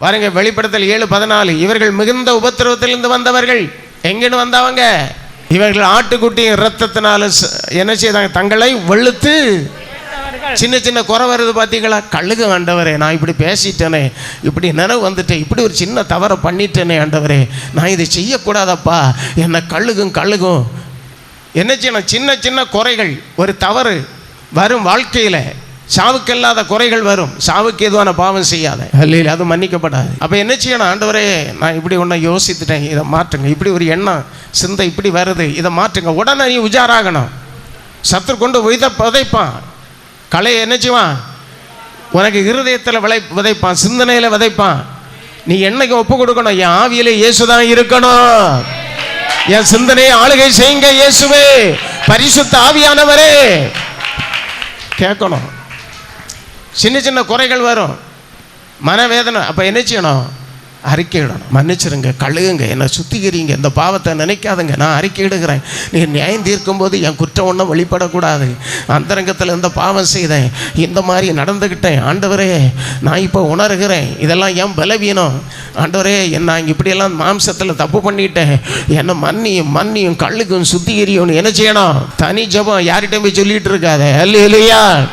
பாருங்க, வெளிப்படுத்தல் 7:14. இவர்கள் மிகுந்த உபத்திரவத்திலிருந்து வந்தவர்கள். எங்கன்னு வந்தவங்க? இவர்கள் ஆட்டுக்குட்டியின் இரத்தத்தினால என்ன செய்தாங்க? தங்களை வெளுத்து. சின்ன சின்ன குறை வருது பார்த்தீங்களா? கழுகு ஆண்டவரே, நான் இப்படி பேசிட்டேனே, இப்படி நினைவு வந்துட்டேன், இப்படி ஒரு சின்ன தவறை பண்ணிட்டேனே ஆண்டவரே, நான் இதை செய்யக்கூடாதப்பா, என்ன கழுகும். என்ன செய்யணும்? சின்ன சின்ன குறைகள், ஒரு தவறு வரும் வாழ்க்கையில். சாவுக்கு இல்லாத குறைகள் வரும், சாவுக்கு எதுவான பாவம் செய்யாத, இல்லையில அது மன்னிக்கப்படாது. அப்போ என்ன செய்யணும்? ஆண்டவரே, நான் இப்படி ஒன்றை யோசித்துட்டேன், இதை மாற்றுங்க. இப்படி ஒரு எண்ணம் சிந்தை இப்படி வருது, இதை மாற்றுங்க. உடனே நீ உஜாராகணும். சத்துரு கொண்டு விதைப்பான், கலையை என்ன செய்வான்? உனக்கு இருதயத்தில் விதைப்பான், சிந்தனையில் விதைப்பான். நீ என்னைக்கு ஒப்பு கொடுக்கணும்? என் ஆவியில இயேசுதான் இருக்கணும், என் சிந்தனையை ஆளுகை செய்யுங்க இயேசுவே, பரிசுத்த ஆவியானவரே கேட்கணும். சின்ன சின்ன குறைகள் வரும், மனவேதனை. அப்போ என்ன செய்யணும்? அறிக்கையிடணும். மன்னிச்சிருங்க, கழுகுங்க, என்னை சுத்திக்கிறீங்க, இந்த பாவத்தை நினைக்காதுங்க, நான் அறிக்கையிடுகிறேன். நீ நியாயம் தீர்க்கும் போது என் குற்றம் ஒன்றும் வெளிப்படக்கூடாது. அந்தரங்கத்தில் இந்த பாவம் செய்தேன், இந்த மாதிரி நடந்துக்கிட்டேன் ஆண்டவரே, நான் இப்போ உணர்கிறேன், இதெல்லாம் என் பலவீனம் ஆண்டவரே, நான் இப்படியெல்லாம் மாம்சத்தில் தப்பு பண்ணிட்டேன், என்னை மன்னியும் கழுகும் சுத்திகரியும். என்ன செய்யணும்? தனி ஜெபம். யார்கிட்ட போய் சொல்லிட்டு இருக்காத. அல்லேலூயா.